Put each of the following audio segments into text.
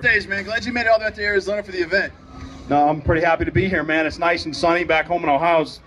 Days, man. Glad you made it all the way out to Arizona for the event. No, I'm pretty happy to be here, man. It's nice and sunny. Back home in Ohio, it's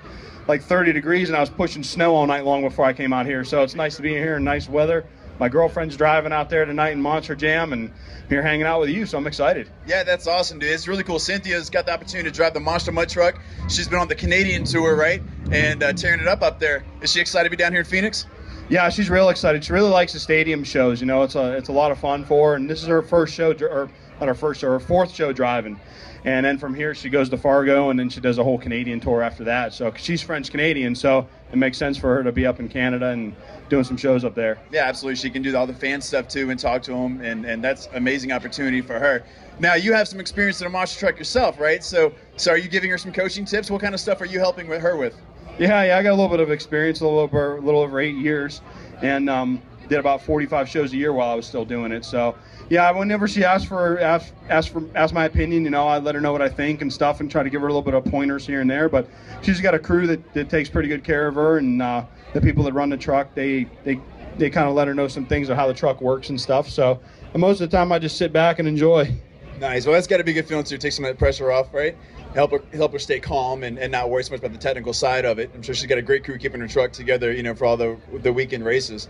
like 30 degrees, and I was pushing snow all night long before I came out here. So it's nice to be here in nice weather. My girlfriend's driving out there tonight in Monster Jam, and I'm here hanging out with you, so I'm excited. Yeah, that's awesome, dude. It's really cool. Cynthia's got the opportunity to drive the Monster Mud Truck. She's been on the Canadian tour, right, and tearing it up there. Is she excited to be down here in Phoenix? Yeah, she's real excited. She really likes the stadium shows. You know, it's a lot of fun for her, and this is her first show, or not her first show, her fourth show driving. And then from here, she goes to Fargo, and then she does a whole Canadian tour after that. So she's French-Canadian, so it makes sense for her to be up in Canada and doing some shows up there. Yeah, absolutely. She can do all the fan stuff, too, and talk to them, and that's an amazing opportunity for her. Now, you have some experience in a monster truck yourself, right? So are you giving her some coaching tips? What kind of stuff are you helping her with? Yeah, I got a little bit of experience, a little over 8 years, and did about 45 shows a year while I was still doing it. So, yeah, whenever she asks my opinion, you know, I let her know what I think and stuff, and try to give her a little bit of pointers here and there. But she's got a crew that takes pretty good care of her, and the people that run the truck, they kind of let her know some things of how the truck works and stuff. So, and most of the time, I just sit back and enjoy. Nice. Well, that's got to be a good feeling to take some of that pressure off, right? Help her stay calm and not worry so much about the technical side of it. I'm sure she's got a great crew keeping her truck together, you know, for all the weekend races.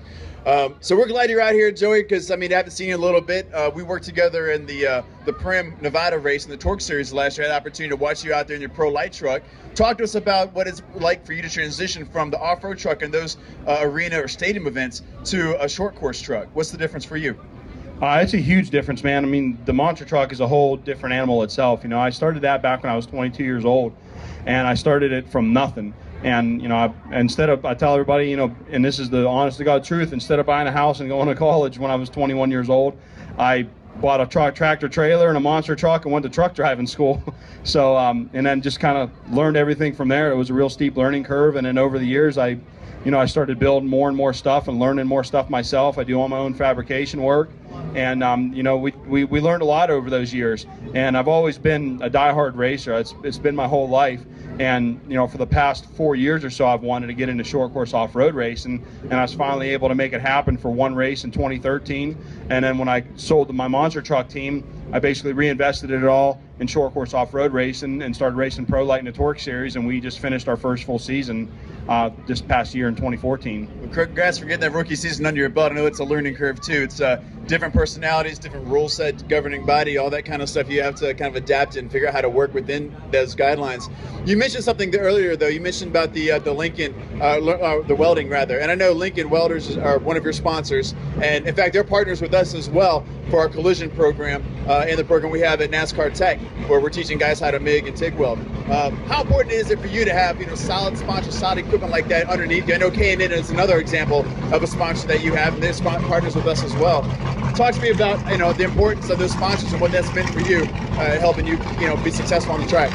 So we're glad you're out here, Joey, because I mean I haven't seen you in a little bit. We worked together in the Prim Nevada race in the Torque Series last year. I had the opportunity to watch you out there in your Pro Light truck. Talk to us about what it's like for you to transition from the off-road truck and those arena or stadium events to a short course truck. What's the difference for you? It's a huge difference, man. I mean, the monster truck is a whole different animal itself. You know, I started that back when I was 22 years old, and I started it from nothing. And, you know, I tell everybody, you know, and this is the honest to God truth, instead of buying a house and going to college when I was 21 years old, I bought a tractor trailer and a monster truck and went to truck driving school. So, and then just kind of learned everything from there. It was a real steep learning curve. And then over the years, I started building more and more stuff and learning more stuff myself. I do all my own fabrication work. And, you know, we learned a lot over those years. And I've always been a diehard racer. It's been my whole life. And, you know, for the past 4 years or so, I've wanted to get into short course off-road racing. And I was finally able to make it happen for one race in 2013. And then when I sold my monster truck team, I basically reinvested it all in short course off-road racing and started racing Pro Light in the Torque Series. And we just finished our first full season this past year in 2014. Well, congrats for getting that rookie season under your belt. I know it's a learning curve too. It's different personalities, different rule set, governing body, all that kind of stuff. You have to kind of adapt and figure out how to work within those guidelines. You mentioned something earlier, though. You mentioned about the Lincoln, the welding rather. And I know Lincoln Welders are one of your sponsors, and in fact, they're partners with us as well for our collision program and the program we have at NASCAR Tech, where we're teaching guys how to MIG and TIG weld. How important is it for you to have, you know, solid sponsors, solid equipment like that underneath you? I know K&N is another example of a sponsor that you have, and they're partners with us as well. Talk to me about, you know, the importance of those sponsors and what that's meant for you, helping you, you know, be successful on the track.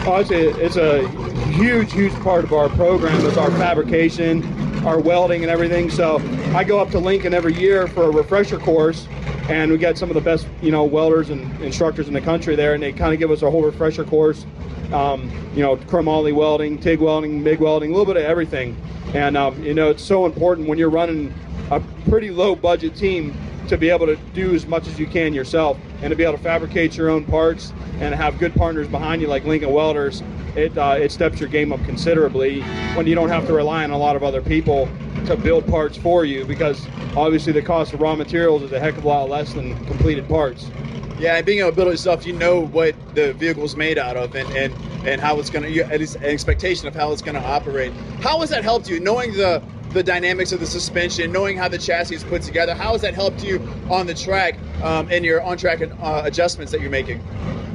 Oh, it's a huge part of our program. Is our fabrication, our welding, and everything. So I go up to Lincoln every year for a refresher course, and we get some of the best, you know, welders and instructors in the country there, and they kind of give us a whole refresher course. You know, chromoly welding, TIG welding, MIG welding, a little bit of everything. And you know, it's so important when you're running a pretty low budget team to be able to do as much as you can yourself, and to be able to fabricate your own parts and have good partners behind you like Lincoln Welders. It steps your game up considerably when you don't have to rely on a lot of other people to build parts for you, because obviously the cost of raw materials is a heck of a lot less than completed parts. Yeah, and being able to build it yourself, you know what the vehicle's made out of, and how it's going to, at least an expectation of how it's going to operate. How has that helped you, knowing the dynamics of the suspension, knowing how the chassis is put together? How has that helped you on the track and your on-track adjustments that you're making?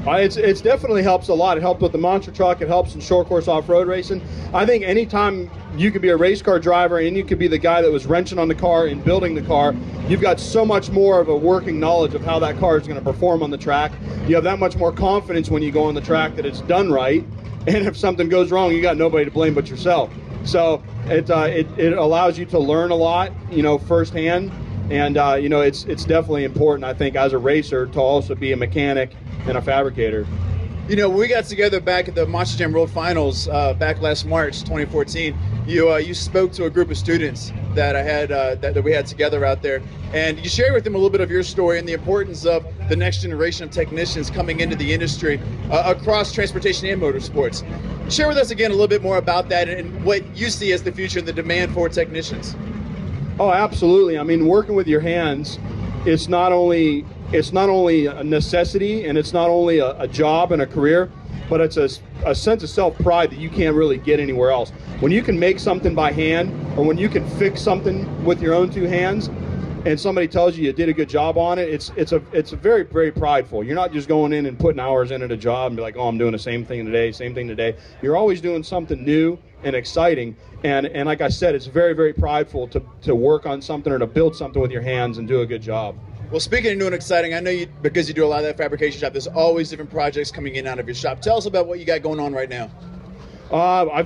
It's definitely helps a lot. It helped with the monster truck. It helps in short course off-road racing. I think anytime you could be a race car driver and you could be the guy that was wrenching on the car and building the car, you've got so much more of a working knowledge of how that car is going to perform on the track. You have that much more confidence when you go on the track that it's done right. And if something goes wrong, you got nobody to blame but yourself. So it allows you to learn a lot, you know, firsthand. And, you know, it's definitely important, I think, as a racer to also be a mechanic and a fabricator. You know, we got together back at the Monster Jam World Finals back last March 2014. You spoke to a group of students that I had that we had together out there, and you shared with them a little bit of your story and the importance of the next generation of technicians coming into the industry across transportation and motorsports. Share with us again a little bit more about that and what you see as the future and the demand for technicians. Oh, absolutely. I mean, working with your hands, it's not only a necessity, and it's not only a job and a career, but it's a sense of self-pride that you can't really get anywhere else. When you can make something by hand, or when you can fix something with your own two hands, and somebody tells you did a good job on it, it's very, very prideful. You're not just going in and putting hours in at a job and be like, oh, I'm doing the same thing today. You're always doing something new and exciting, and like I said, it's very, very prideful to work on something or to build something with your hands and do a good job. Well, speaking of new and exciting, I know you, because you do a lot of that fabrication shop, there's always different projects coming in and out of your shop. Tell us about what you got going on right now. I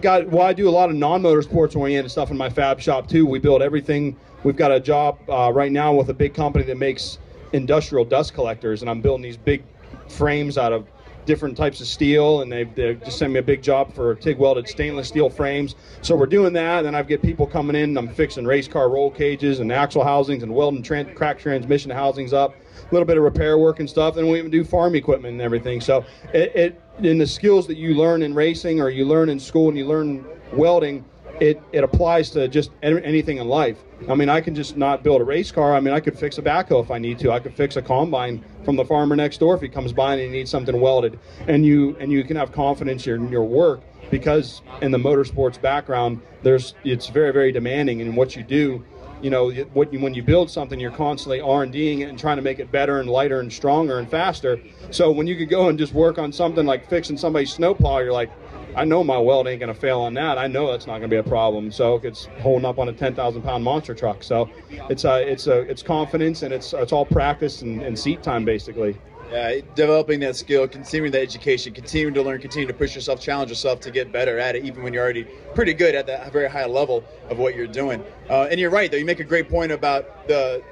do a lot of non-motorsports oriented stuff in my fab shop too. We build everything. We've got a job right now with a big company that makes industrial dust collectors, and I'm building these big frames out of different types of steel, and they just sent me a big job for TIG welded stainless steel frames. So we're doing that, and then I get people coming in, and I'm fixing race car roll cages and axle housings and welding cracked transmission housings up, a little bit of repair work and stuff, and we even do farm equipment and everything. So in the skills that you learn in racing or you learn in school and you learn welding, it applies to just anything in life. I mean, I can just not build a race car. I mean, I could fix a backhoe if I need to. I could fix a combine from the farmer next door if he comes by and he needs something welded. And you can have confidence in your work, because in the motorsports background, it's very, very demanding in what you do. You know, when you build something, you're constantly R&Ding it and trying to make it better and lighter and stronger and faster. So when you could go and just work on something like fixing somebody's snowplow, you're like, I know my weld ain't gonna fail on that. I know that's not gonna be a problem. So it's holding up on a 10,000-pound monster truck. So it's confidence, and it's all practice and seat time basically. Yeah, developing that skill, continuing that education, continuing to learn, continue to push yourself, challenge yourself to get better at it, even when you're already pretty good at that very high level of what you're doing. And you're right, though. You make a great point about the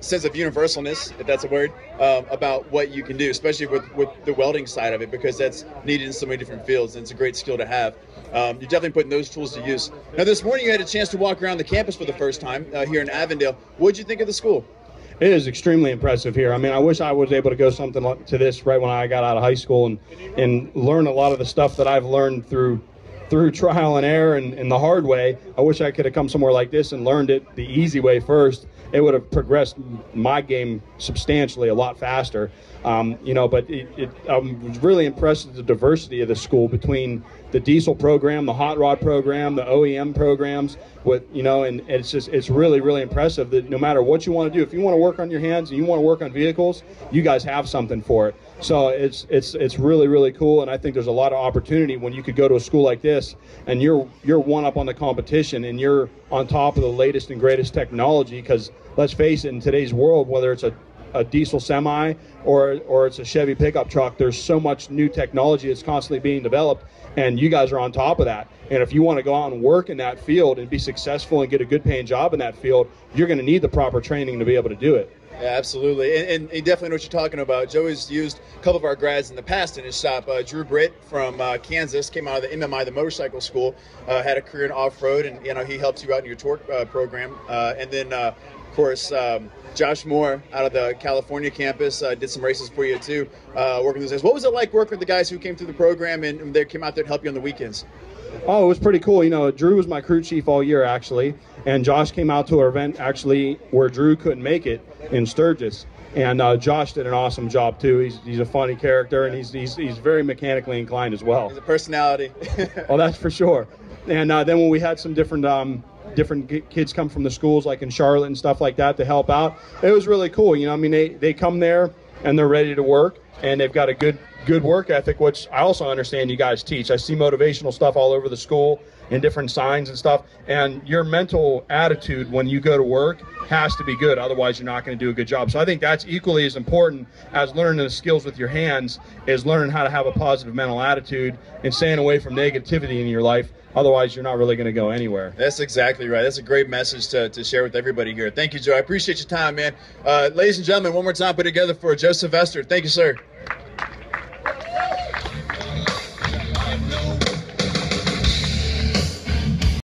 sense of universalness, if that's a word, about what you can do, especially with the welding side of it, because that's needed in so many different fields, and it's a great skill to have. You're definitely putting those tools to use. Now, this morning you had a chance to walk around the campus for the first time here in Avondale. What did you think of the school? It is extremely impressive here. I mean, I wish I was able to go something to this right when I got out of high school and learn a lot of the stuff that I've learned through trial and error and the hard way. I wish I could have come somewhere like this and learned it the easy way first. It would have progressed my game substantially a lot faster. But I was really impressed with the diversity of the school between the diesel program, the hot rod program, the OEM programs, and it's really, really impressive that no matter what you want to do, if you want to work on your hands and you want to work on vehicles, you guys have something for it. So it's really, really cool, and I think there's a lot of opportunity when you could go to a school like this and you're one up on the competition and you're on top of the latest and greatest technology, because let's face it, in today's world, whether it's a diesel semi or it's a Chevy pickup truck, there's so much new technology that's constantly being developed, and you guys are on top of that. And if you want to go out and work in that field and be successful and get a good paying job in that field, you're going to need the proper training to be able to do it. Yeah, absolutely. And you definitely know what you're talking about. Joe has used a couple of our grads in the past in his shop. Drew Britt from Kansas came out of the MMI, the motorcycle school, had a career in off-road, and he helps you out in your torque program. And then, of course, Josh Moore out of the California campus did some races for you too, working those days. What was it like working with the guys who came through the program and they came out there to help you on the weekends? Oh, it was pretty cool. Drew was my crew chief all year, actually, and Josh came out to our event, actually, where Drew couldn't make it in Sturgis. And Josh did an awesome job, too. He's a funny character, and he's very mechanically inclined as well. He's a personality. Oh, that's for sure. And then when we had some different kids come from the schools, like in Charlotte and stuff like that, to help out, it was really cool. They come there, and they're ready to work, and they've got a good work ethic, which I also understand you guys teach. I see motivational stuff all over the school and different signs and stuff, and your mental attitude when you go to work has to be good, otherwise you're not going to do a good job. So I think that's equally as important as learning the skills with your hands, is learning how to have a positive mental attitude and staying away from negativity in your life. Otherwise, you're not really going to go anywhere. That's exactly right. That's a great message to share with everybody here. Thank you, Joe. I appreciate your time, man. Ladies and gentlemen, one more time, put it together for Joe Sylvester. Thank you, sir.